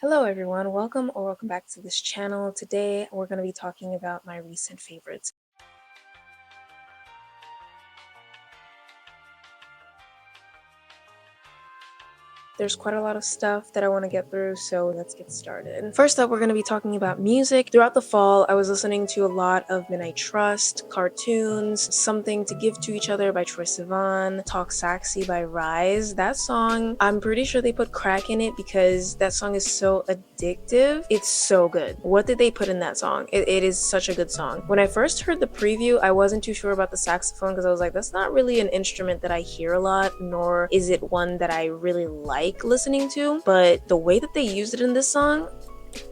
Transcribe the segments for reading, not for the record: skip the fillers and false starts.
Hello everyone, welcome back to this channel. Today we're going to be talking about my recent favorites. There's quite a lot of stuff that I want to get through, so let's get started. First up, we're going to be talking about music. Throughout the fall, I was listening to a lot of Midnight Trust, cartoons, Something to Give to Each Other by Troye Sivan, Talk Saxy by Rise. That song, I'm pretty sure they put crack in it because that song is so addictive. It's so good. What did they put in that song? It is such a good song. When I first heard the preview, I wasn't too sure about the saxophone because I was like, that's not really an instrument that I hear a lot, nor is it one that I really like listening to, but the way that they used it in this song,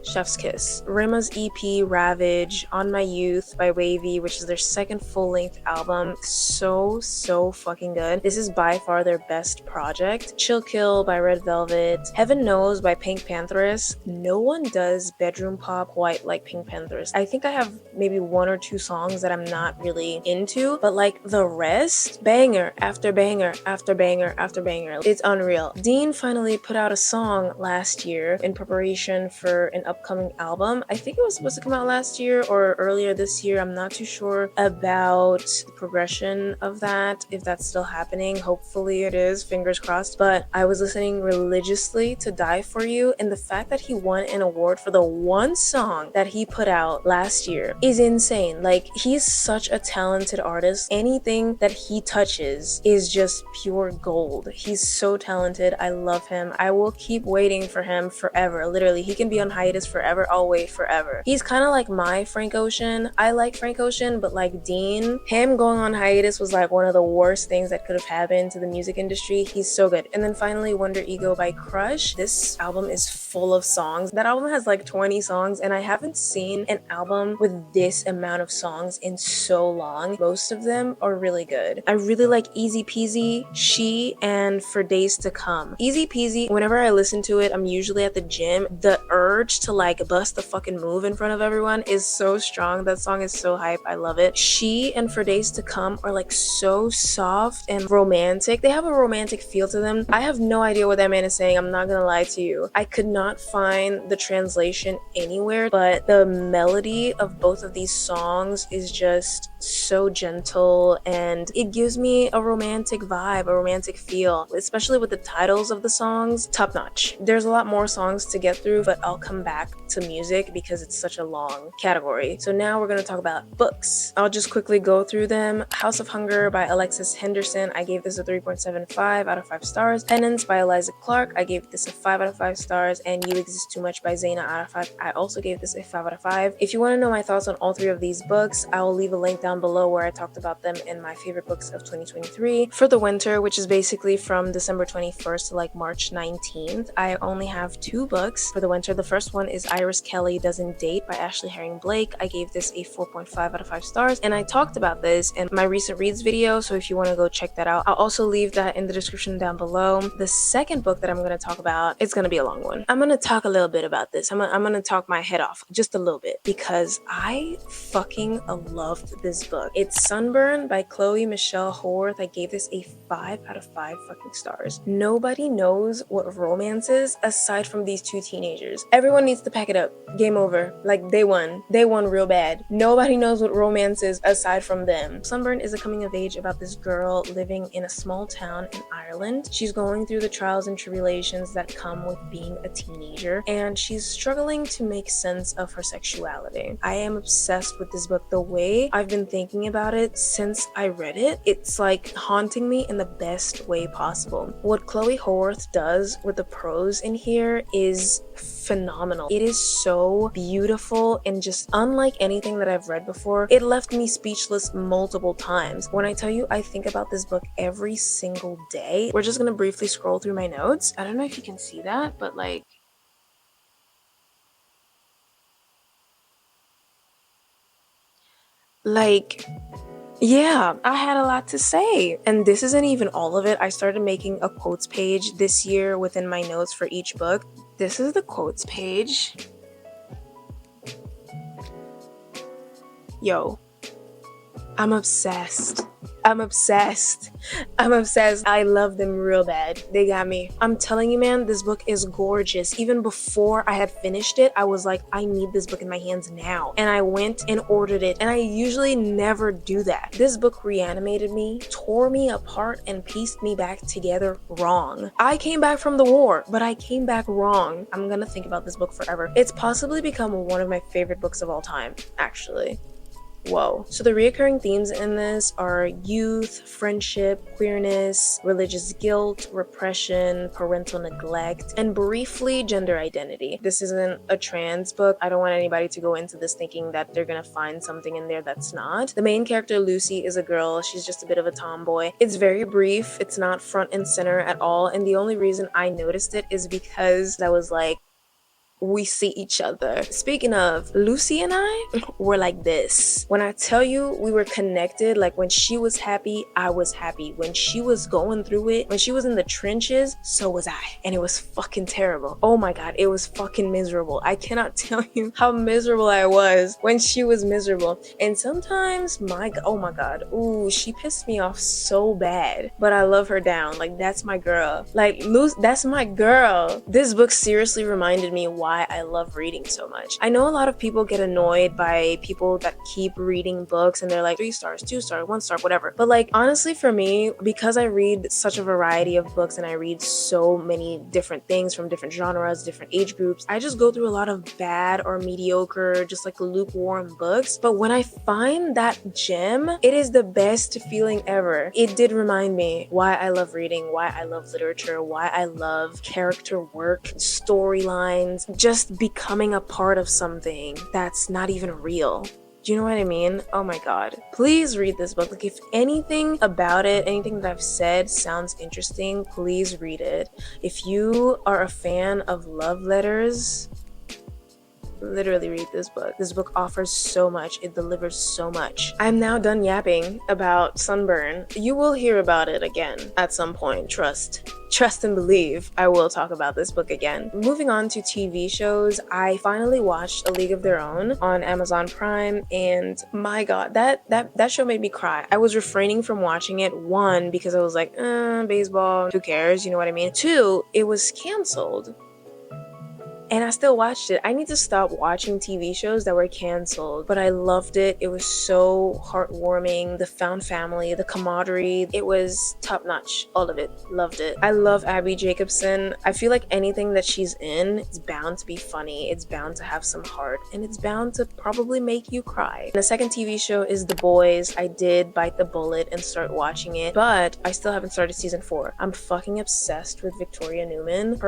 chef's kiss. Rima's EP Ravage, On My Youth by Wavy, which is their second full-length album, so fucking good. This is by far their best project. Chill Kill by Red Velvet, Heaven Knows by Pink Pantheress. No one does bedroom pop quite like Pink Pantheress. I think I have maybe one or two songs that I'm not really into, but like the rest, banger after banger after banger after banger. It's unreal. Dean finally put out a song last year in preparation for an upcoming album. I think it was supposed to come out last year or earlier this year. I'm not too sure about the progression of that, if that's still happening. Hopefully it is, fingers crossed. But I was listening religiously to Die For You, and the fact that he won an award for the one song that he put out last year is insane. Like, he's such a talented artist. Anything that he touches is just pure gold. He's so talented. I love him. I will keep waiting for him forever. Literally, he can be on hiatus forever. I'll wait forever. He's kind of like my Frank Ocean. I like Frank Ocean, but like Dean, him going on hiatus was like one of the worst things that could have happened to the music industry. He's so good. And then finally, Wonder Ego by Crush. This album is full of songs. That album has like 20 songs, and I haven't seen an album with this amount of songs in so long. Most of them are really good. I really like Easy Peasy, She, and For Days to Come. Easy Peasy, whenever I listen to it, I'm usually at the gym. The urge to like bust the fucking move in front of everyone is so strong. That song is so hype. I love it. She and For Days to Come are like so soft and romantic. They have a romantic feel to them. I have no idea what that man is saying. I'm not gonna lie to you. I could not find the translation anywhere, but the melody of both of these songs is just so gentle and it gives me a romantic vibe, a romantic feel, especially with the titles of the songs. Top notch. There's a lot more songs to get through, but I'll come back to music because it's such a long category. So now we're going to talk about books. I'll just quickly go through them. House of Hunger by Alexis Henderson. I gave this a 3.75 out of 5 stars. Penance by Eliza Clark. I gave this a 5 out of 5 stars. And You Exist Too Much by Zaina out of 5. I also gave this a 5 out of 5. If you want to know my thoughts on all three of these books, I will leave a link down below where I talked about them in my favorite books of 2023. For the winter, which is basically from December 21st to like March 19th, I only have 2 books for the winter. The first one is Iris Kelly Doesn't Date by Ashley Herring Blake. I gave this a 4.5 out of 5 stars, and I talked about this in my recent reads video, so if you want to go check that out, I'll also leave that in the description down below. The second book that I'm going to talk about, it's going to be a long one. I'm going to talk a little bit about this. I'm going to talk my head off just a little bit because I fucking loved this book. It's Sunburn by Chloe Michelle Howarth. I gave this a 5 out of 5 fucking stars. Nobody knows what romance is aside from these 2 teenagers. Everyone needs to pack it up. Game over. Like, they won. They won real bad. Nobody knows what romance is aside from them. Sunburn is a coming of age about this girl living in a small town in Ireland. She's going through the trials and tribulations that come with being a teenager, and she's struggling to make sense of her sexuality. I am obsessed with this book. The way I've been thinking about it since I read it, it's like haunting me in the best way possible. What Chloe Haworth does with the prose in here is phenomenal. It is so beautiful and just unlike anything that I've read before. It left me speechless multiple times. When I tell you I think about this book every single day, we're just gonna briefly scroll through my notes. I don't know if you can see that, but yeah, I had a lot to say. And this isn't even all of it. I started making a quotes page this year within my notes for each book. This is the quotes page. Yo, I'm obsessed. I'm obsessed. I'm obsessed. I love them real bad. They got me. I'm telling you, man, this book is gorgeous. Even before I had finished it, I was like, I need this book in my hands now. And I went and ordered it. And I usually never do that. This book reanimated me, tore me apart, and pieced me back together wrong. I came back from the war, but I came back wrong. I'm gonna think about this book forever. It's possibly become one of my favorite books of all time, actually. Whoa. So the reoccurring themes in this are youth, friendship, queerness, religious guilt, repression, parental neglect, and briefly gender identity. This isn't a trans book. I don't want anybody to go into this thinking that they're gonna find something in there that's not. The main character, Lucy, is a girl. She's just a bit of a tomboy. It's very brief. It's not front and center at all. And the only reason I noticed it is because I was like, we see each other. Speaking of, Lucy and I were like this. When I tell you we were connected, like when she was happy, I was happy. When she was going through it, when she was in the trenches, so was I. And it was fucking terrible. Oh my God, it was fucking miserable. I cannot tell you how miserable I was when she was miserable. And sometimes, oh my God, ooh, she pissed me off so bad. But I love her down. Like, that's my girl. Like, that's my girl. This book seriously reminded me why I love reading so much. I know a lot of people get annoyed by people that keep reading books and they're like 3 stars, 2 stars, 1 star, whatever. But like, honestly, for me, because I read such a variety of books and I read so many different things from different genres, different age groups, I just go through a lot of bad or mediocre, just like lukewarm books. But when I find that gem, it is the best feeling ever. It did remind me why I love reading, why I love literature, why I love character work, storylines, just becoming a part of something that's not even real. Do you know what I mean? Oh my God. Please read this book. Like, if anything about it, anything that I've said sounds interesting, please read it. If you are a fan of love letters, literally read this book. This book offers so much. It delivers so much. I'm now done yapping about Sunburn. You will hear about it again at some point. Trust and believe I will talk about this book again. Moving on to TV shows, I finally watched A League of Their Own on Amazon Prime, and my God, that show made me cry. I was refraining from watching it. 1, because I was like, baseball, who cares? You know what I mean? 2, it was canceled. And I still watched it. I need to stop watching TV shows that were canceled, but I loved it. It was so heartwarming. The found family, the camaraderie, it was top notch. All of it. Loved it. I love Abby Jacobson. I feel like anything that she's in is bound to be funny. It's bound to have some heart, and it's bound to probably make you cry. The second TV show is The Boys. I did bite the bullet and start watching it, but I still haven't started season 4. I'm fucking obsessed with Victoria Newman.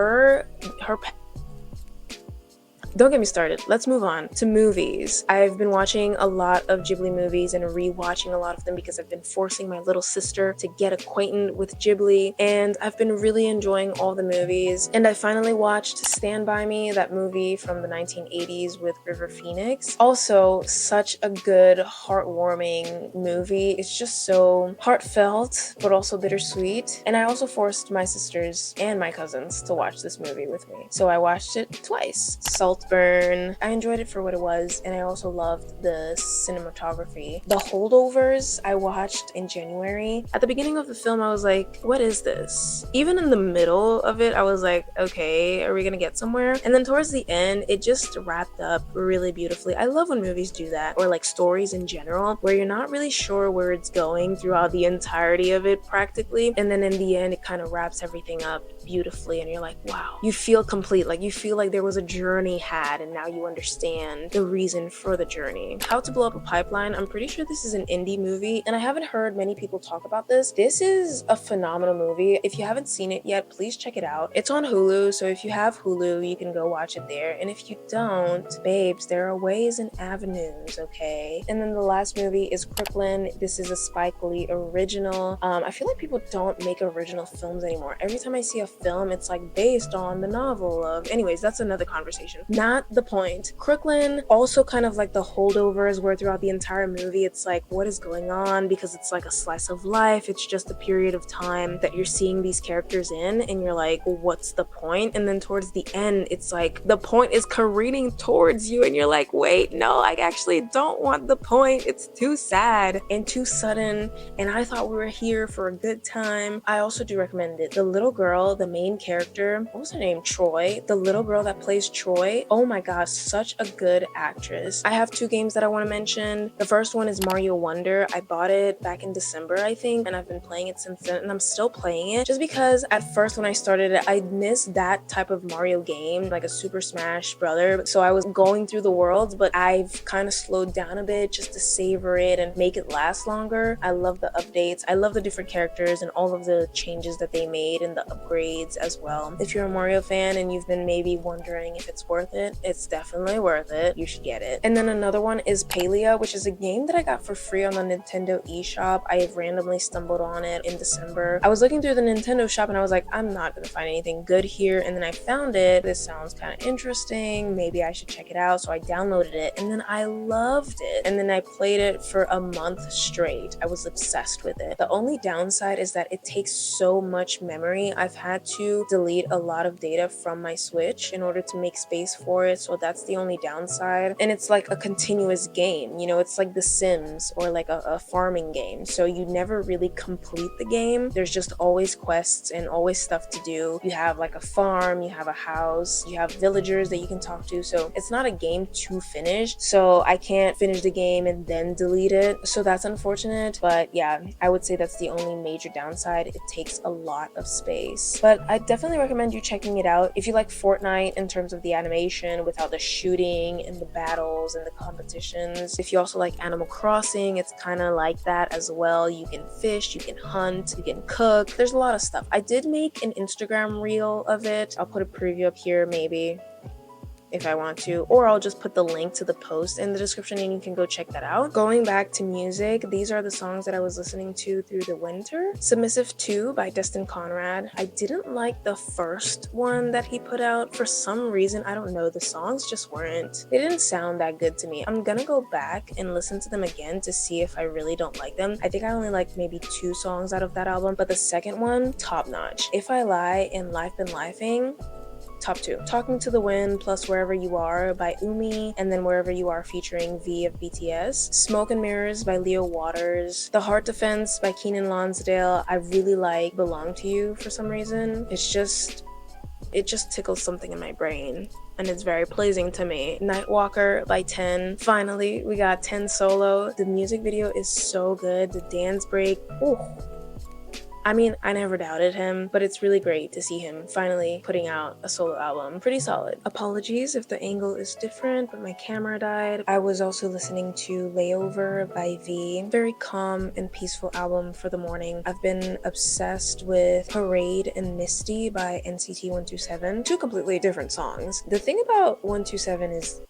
Don't get me started. Let's move on to movies. I've been watching a lot of Ghibli movies and rewatching a lot of them because I've been forcing my little sister to get acquainted with Ghibli, and I've been really enjoying all the movies. And I finally watched Stand By Me, that movie from the 1980s with River Phoenix. Also, such a good, heartwarming movie. It's just so heartfelt, but also bittersweet. And I also forced my sisters and my cousins to watch this movie with me. So I watched it twice. Saltburn. I enjoyed it for what it was, and I also loved the cinematography. The Holdovers I watched in January. At the beginning of the film, I was like, what is this? Even in the middle of it, I was like, okay, are we gonna get somewhere? And then towards the end, it just wrapped up really beautifully. I love when movies do that, or like stories in general, where you're not really sure where it's going throughout the entirety of it practically, and then in the end, it kind of wraps everything up beautifully, and you're like, wow. You feel complete, like you feel like there was a journey had, and now you understand the reason for the journey. How to Blow Up a Pipeline. I'm pretty sure this is an indie movie, and I haven't heard many people talk about this. This is a phenomenal movie. If you haven't seen it yet, please check it out. It's on Hulu, so if you have Hulu, you can go watch it there. And if you don't, babes, there are ways and avenues, okay? And then the last movie is Crooklyn. This is a Spike Lee original. I feel like people don't make original films anymore. Every time I see a film, it's like based on the novel of... Anyways, that's another conversation. not the point. Crooklyn, also kind of like the holdovers where throughout the entire movie it's like, what is going on? Because it's like a slice of life. It's just a period of time that you're seeing these characters in, and you're like, well, what's the point? And then towards the end, it's like the point is careening towards you, and you're like, wait, no, I actually don't want the point. It's too sad and too sudden, and I thought we were here for a good time. I also do recommend it. The little girl, the main character, what was her name? Troy. The little girl that plays Troy, oh my gosh, such a good actress. I have 2 games that I want to mention. The first one is Mario Wonder. I bought it back in December, I think, and I've been playing it since then, and I'm still playing it just because at first when I started it, I missed that type of Mario game, like a Super Smash Brother. So I was going through the worlds, but I've kind of slowed down a bit just to savor it and make it last longer. I love the updates. I love the different characters and all of the changes that they made and the upgrades as well. If you're a Mario fan and you've been maybe wondering if it's worth it, it's definitely worth it. You should get it. And then another one is Palia, which is a game that I got for free on the Nintendo eShop. I randomly stumbled on it in December. I was looking through the Nintendo shop and I was like, I'm not gonna find anything good here. And then I found it. This sounds kind of interesting. Maybe I should check it out. So I downloaded it and then I loved it. And then I played it for a month straight. I was obsessed with it. The only downside is that it takes so much memory. I've had to delete a lot of data from my Switch in order to make space for it. So that's the only downside. And it's like a continuous game. You know, it's like The Sims or like a farming game. So you never really complete the game. There's just always quests and always stuff to do. You have like a farm, you have a house, you have villagers that you can talk to. So it's not a game to finish. So I can't finish the game and then delete it. So that's unfortunate. But yeah, I would say that's the only major downside. It takes a lot of space. But I definitely recommend you checking it out. If you like Fortnite in terms of the animation with all the shooting and the battles and the competitions. If you also like Animal Crossing, it's kind of like that as well. You can fish, you can hunt, you can cook. There's a lot of stuff. I did make an Instagram reel of it. I'll put a preview up here maybe if I want to, or I'll just put the link to the post in the description and you can go check that out. Going back to music, these are the songs that I was listening to through the winter. Submissive 2 by Destin Conrad. I didn't like the first one that he put out. For some reason, I don't know, the songs just weren't, they didn't sound that good to me. I'm gonna go back and listen to them again to see if I really don't like them. I think I only like maybe 2 songs out of that album, but the second one, top notch. If I Lie and Life Been Lifing, top 2. Talking to the Wind plus Wherever You Are by Umi, and then Wherever You Are featuring V of BTS. Smoke and Mirrors by Leo Waters. The Heart Defense by Keenan Lonsdale. I really like Belong to You for some reason. It just tickles something in my brain and it's very pleasing to me. Nightwalker by 10. Finally, we got 10 solo. The music video is so good. The dance break, ooh. I mean, I never doubted him, but it's really great to see him finally putting out a solo album. Pretty solid. Apologies if the angle is different, but my camera died. I was also listening to Layover by V. Very calm and peaceful album for the morning. I've been obsessed with Parade and Misty by NCT 127. 2 completely different songs. The thing about 127 is,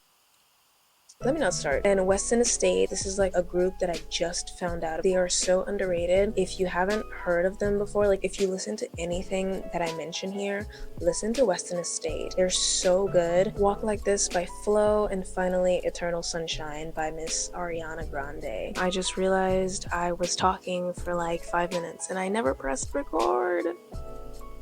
let me not start. And Weston Estate, this is like a group that I just found out. They are so underrated. If you haven't heard of them before, like if you listen to anything that I mention here, listen to Weston Estate. They're so good. Walk Like This by Flo, and finally Eternal Sunshine by Miss Ariana Grande. I just realized I was talking for like 5 minutes and I never pressed record.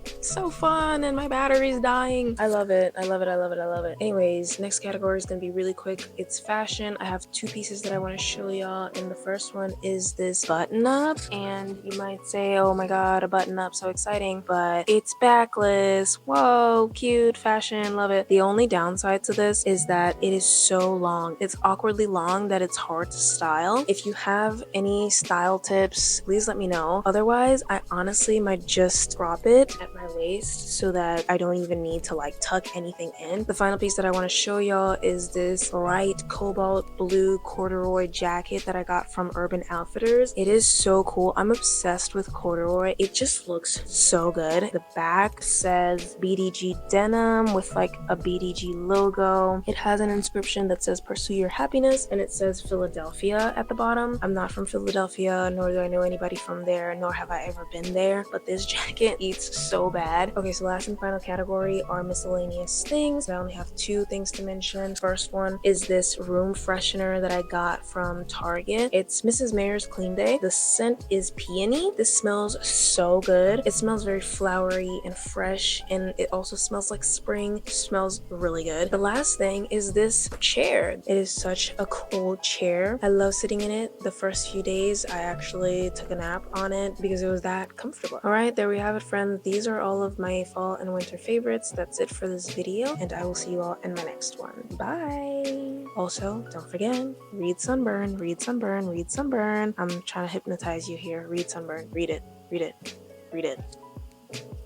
It's so fun and my battery's dying. I love it. I love it. I love it. I love it. Anyways, next category is gonna be really quick. It's fashion. I have 2 pieces that I want to show y'all, and the first one is this button up, and you might say, oh my god, a button up, so exciting, but it's backless. Whoa, cute, fashion, love it. The only downside to this is that it is so long. It's awkwardly long that it's hard to style. If you have any style tips, please let me know. Otherwise, I honestly might just crop it at my waist so that I don't even need to like tuck anything in. The final piece that I want to show y'all is this bright cobalt blue corduroy jacket that I got from Urban Outfitters. It is so cool. I'm obsessed with corduroy. It just looks so good. The back says BDG denim with like a BDG logo. It has an inscription that says pursue your happiness, and it says Philadelphia at the bottom. I'm not from Philadelphia, nor do I know anybody from there, nor have I ever been there, but this jacket eats so bad. Okay, so last and final category are miscellaneous things. I only have 2 things to mention. First one is this room freshener that I got from Target. It's Mrs. Mayer's Clean Day. The scent is peony. This smells so good. It smells very flowery and fresh, and it also smells like spring. It smells really good. The last thing is this chair. It is such a cool chair. I love sitting in it. The first few days I actually took a nap on it because it was that comfortable. Alright, there we have it, friends. These are all of my fall and winter favorites. That's it for this video, and I will see you all in my next one. Bye! Also, don't forget, read Sunburn, read Sunburn, read Sunburn. I'm trying to hypnotize you here. Read Sunburn. Read it. Read it. Read it.